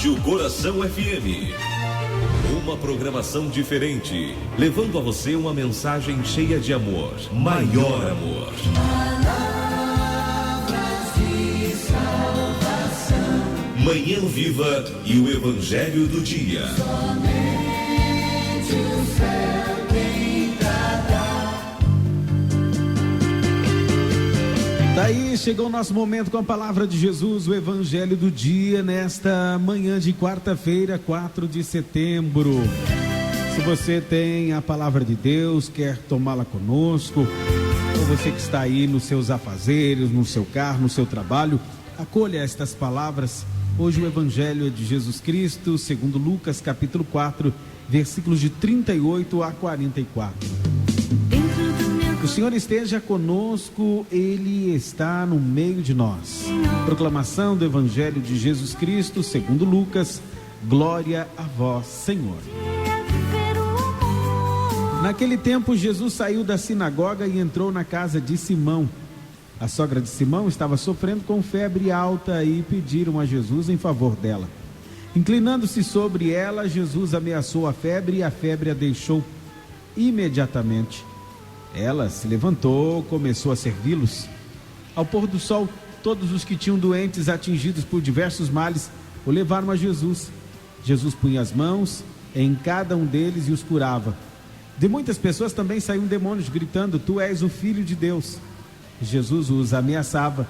Rádio Coração FM. Uma programação diferente, levando a você uma mensagem cheia de amor, maior amor. Palavras de salvação. Manhã Viva e o Evangelho do Dia. Somente o céu tem pra dar. Daí chegou o nosso momento com a palavra de Jesus, o Evangelho do Dia, nesta manhã de quarta-feira, 4 de setembro. Se você tem a palavra de Deus, quer tomá-la conosco, ou você que está aí nos seus afazeres, no seu carro, no seu trabalho, acolha estas palavras. Hoje o Evangelho é de Jesus Cristo, segundo Lucas, capítulo 4, versículos de 38 a 44. O Senhor esteja conosco, Ele está no meio de nós. Proclamação do Evangelho de Jesus Cristo, segundo Lucas. Glória a vós, Senhor. Naquele tempo, Jesus saiu da sinagoga e entrou na casa de Simão. A sogra de Simão estava sofrendo com febre alta e pediram a Jesus em favor dela. Inclinando-se sobre ela, Jesus ameaçou a febre e a febre a deixou imediatamente. Ela se levantou, começou a servi-los. Ao pôr do sol, todos os que tinham doentes atingidos por diversos males o levaram a Jesus. Jesus punha as mãos em cada um deles e os curava. De muitas pessoas também saíam demônios gritando: Tu és o Filho de Deus. Jesus os ameaçava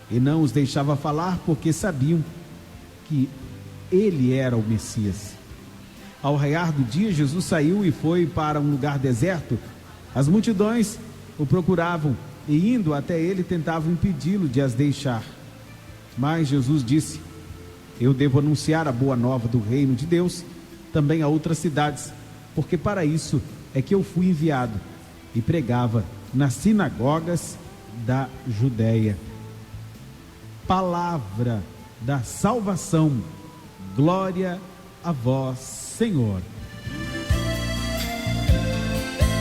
e não os deixava falar porque sabiam que ele era o Messias. Ao raiar do dia, Jesus saiu e foi para um lugar deserto. As multidões o procuravam e, indo até ele, tentavam impedi-lo de as deixar. Mas Jesus disse: Eu devo anunciar a boa nova do reino de Deus também a outras cidades, porque para isso é que eu fui enviado. E pregava nas sinagogas da Judéia. Palavra da salvação. Glória a vós, Senhor.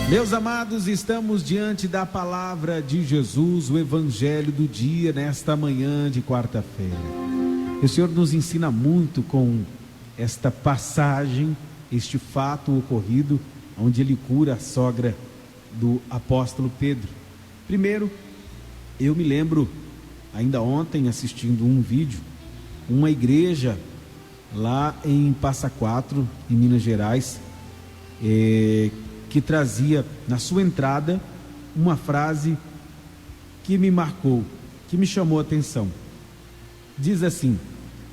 Meus amados, estamos diante da palavra de Jesus, o Evangelho do Dia, nesta manhã de quarta-feira. O Senhor nos ensina muito com esta passagem, este fato ocorrido, onde ele cura a sogra do apóstolo Pedro. Primeiro, eu me lembro, ainda ontem, assistindo um vídeo, uma igreja lá em Passa Quatro, em Minas Gerais, que trazia na sua entrada uma frase que me marcou, que me chamou a atenção. Diz assim: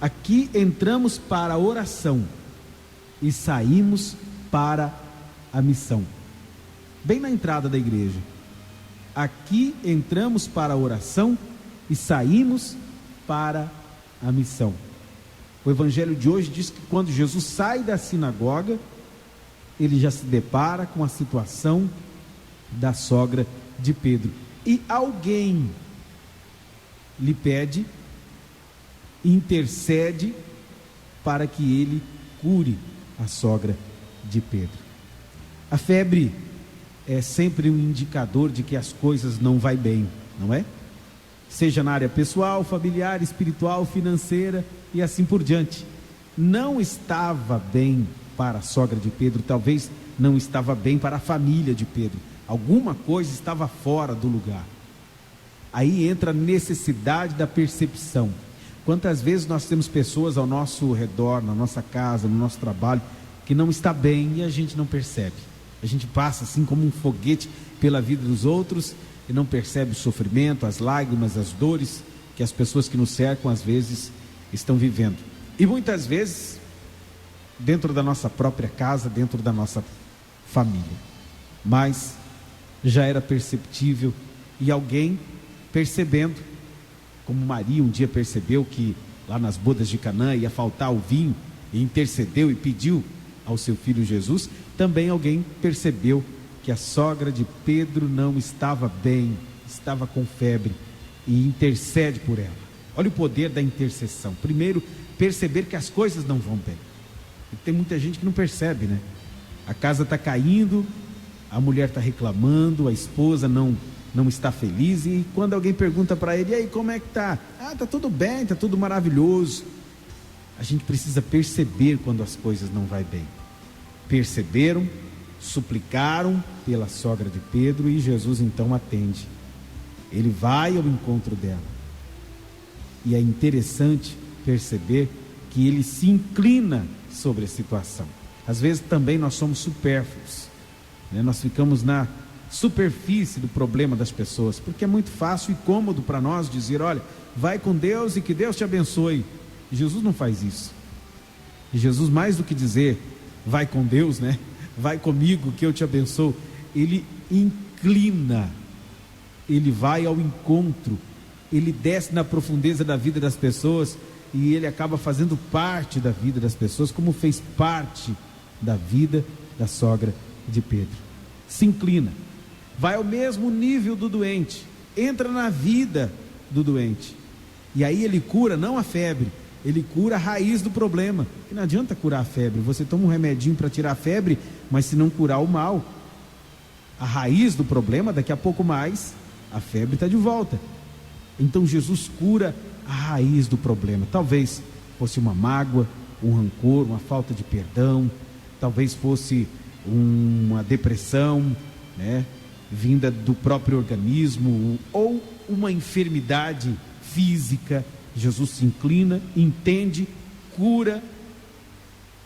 aqui entramos para a oração e saímos para a missão. Bem na entrada da igreja. Aqui entramos para a oração e saímos para a missão. O Evangelho de hoje diz que quando Jesus sai da sinagoga, ele já se depara com a situação da sogra de Pedro. E alguém lhe pede, intercede para que ele cure a sogra de Pedro. A febre é sempre um indicador de que as coisas não vão bem, não é? Seja na área pessoal, familiar, espiritual, financeira e assim por diante. Não estava bem para a sogra de Pedro, talvez não estava bem para a família de Pedro. Alguma coisa estava fora do lugar. Aí entra a necessidade da percepção. Quantas vezes nós temos pessoas ao nosso redor, na nossa casa, no nosso trabalho, que não está bem e a gente não percebe. A gente passa assim como um foguete pela vida dos outros e não percebe o sofrimento, as lágrimas, as dores que as pessoas que nos cercam às vezes estão vivendo. E muitas vezes dentro da nossa própria casa, dentro da nossa família. Mas já era perceptível, e alguém percebendo, como Maria um dia percebeu que lá nas bodas de Canaã ia faltar o vinho, e intercedeu e pediu ao seu filho Jesus, também alguém percebeu que a sogra de Pedro não estava bem, estava com febre, e intercede por ela. Olha o poder da intercessão. Primeiro, perceber que as coisas não vão bem. E tem muita gente que não percebe, né? A casa está caindo, a mulher está reclamando, a esposa não está feliz, e quando alguém pergunta para ele: e aí, como é que tá? Ah, tá tudo bem, tá tudo maravilhoso. A gente precisa perceber quando as coisas não vão bem. Perceberam, suplicaram pela sogra de Pedro e Jesus então atende. Ele vai ao encontro dela. E é interessante perceber que ele se inclina sobre a situação. Às vezes também nós somos supérfluos, né? Nós ficamos na superfície do problema das pessoas, porque é muito fácil e cômodo para nós dizer: olha, vai com Deus e que Deus te abençoe. Jesus não faz isso. E Jesus, mais do que dizer vai com Deus, né? Vai comigo que eu te abençoo, ele inclina, ele vai ao encontro, ele desce na profundeza da vida das pessoas e ele acaba fazendo parte da vida das pessoas, como fez parte da vida da sogra de Pedro. Se inclina, vai ao mesmo nível do doente, entra na vida do doente, e aí ele cura não a febre, ele cura a raiz do problema. E não adianta curar a febre, você toma um remedinho para tirar a febre, mas se não curar o mal, a raiz do problema, daqui a pouco mais, a febre está de volta. Então Jesus cura a raiz do problema. Talvez fosse uma mágoa, um rancor, uma falta de perdão, talvez fosse uma depressão, né, vinda do próprio organismo, ou uma enfermidade física. Jesus se inclina, entende, cura,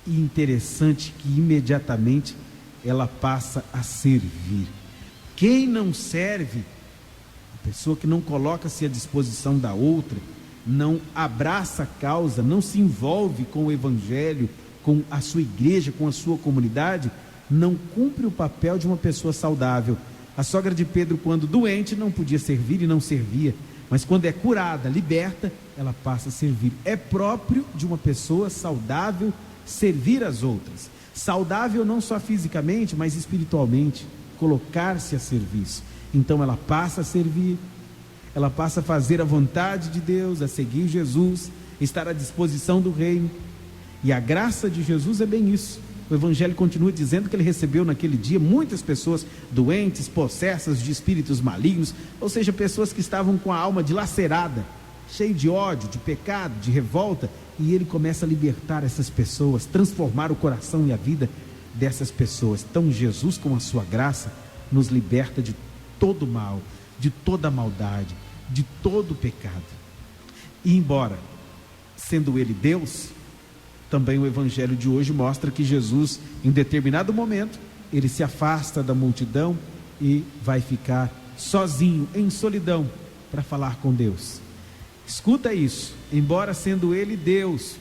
e interessante que imediatamente ela passa a servir. Quem não serve, a pessoa que não coloca-se à disposição da outra, não abraça a causa, não se envolve com o evangelho, com a sua igreja, com a sua comunidade, não cumpre o papel de uma pessoa saudável. A sogra de Pedro, quando doente, não podia servir e não servia, mas quando é curada, liberta, ela passa a servir. É próprio de uma pessoa saudável servir as outras. Saudável não só fisicamente, mas espiritualmente, colocar-se a serviço. Então ela passa a servir, ela passa a fazer a vontade de Deus, a seguir Jesus, estar à disposição do reino. E a graça de Jesus é bem isso. O Evangelho continua dizendo que ele recebeu naquele dia muitas pessoas doentes, possessas de espíritos malignos, ou seja, pessoas que estavam com a alma dilacerada, cheio de ódio, de pecado, de revolta, e ele começa a libertar essas pessoas, transformar o coração e a vida dessas pessoas. Então Jesus, com a sua graça, nos liberta de todo mal, de toda maldade, de todo pecado. E embora sendo ele Deus, também o evangelho de hoje mostra que Jesus, em determinado momento, ele se afasta da multidão e vai ficar sozinho, em solidão, para falar com Deus. Escuta isso: embora sendo ele Deus,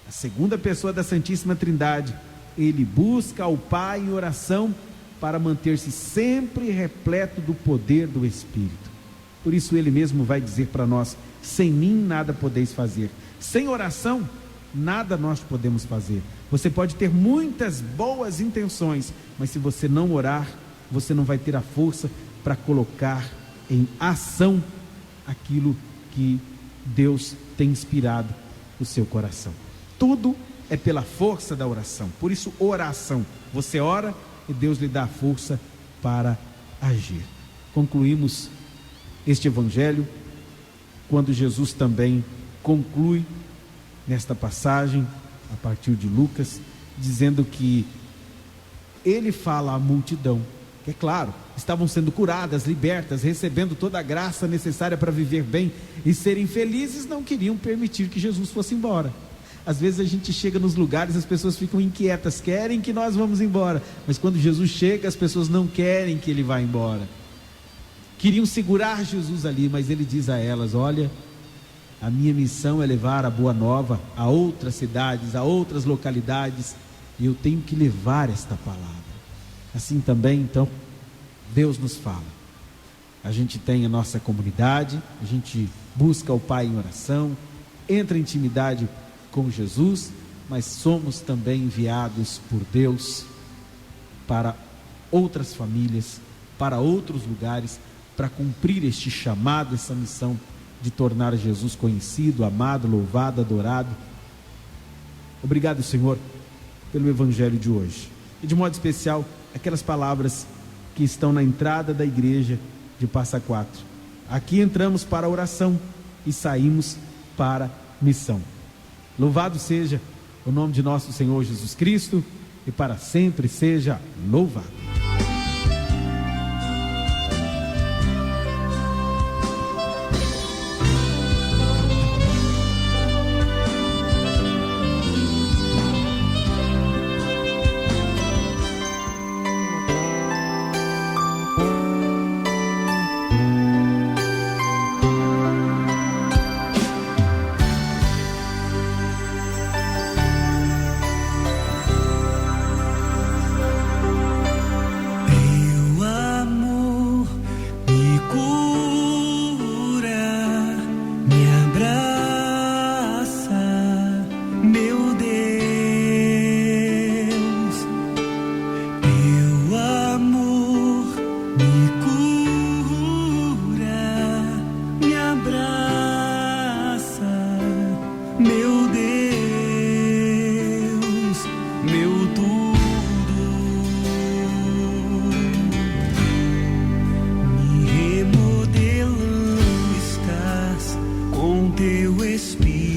a segunda pessoa da Santíssima Trindade, ele busca ao Pai em oração para manter-se sempre repleto do poder do Espírito. Por isso ele mesmo vai dizer para nós: sem mim nada podeis fazer. Sem oração nada nós podemos fazer. Você pode ter muitas boas intenções, mas se você não orar, você não vai ter a força para colocar em ação aquilo que Deus tem inspirado no seu coração. Tudo é pela força da oração. Por isso, oração. Você ora e Deus lhe dá força para agir. Concluímos este evangelho quando Jesus também conclui nesta passagem, a partir de Lucas, dizendo que ele fala à multidão, que é claro, estavam sendo curadas, libertas, recebendo toda a graça necessária para viver bem e serem felizes, não queriam permitir que Jesus fosse embora. Às vezes a gente chega nos lugares, as pessoas ficam inquietas, querem que nós vamos embora, mas quando Jesus chega, as pessoas não querem que ele vá embora. Queriam segurar Jesus ali, mas ele diz a elas: olha, a minha missão é levar a boa nova a outras cidades, a outras localidades, e eu tenho que levar esta palavra. Assim também, então, Deus nos fala. A gente tem a nossa comunidade, a gente busca o Pai em oração, entra em intimidade com Jesus, mas somos também enviados por Deus para outras famílias, para outros lugares, para cumprir este chamado, essa missão de tornar Jesus conhecido, amado, louvado, adorado. Obrigado, Senhor, pelo evangelho de hoje. E de modo especial, aquelas palavras que estão na entrada da igreja de Passa Quatro. Aqui entramos para a oração e saímos para a missão. Louvado seja o nome de nosso Senhor Jesus Cristo, e para sempre seja louvado. Teu Espírito.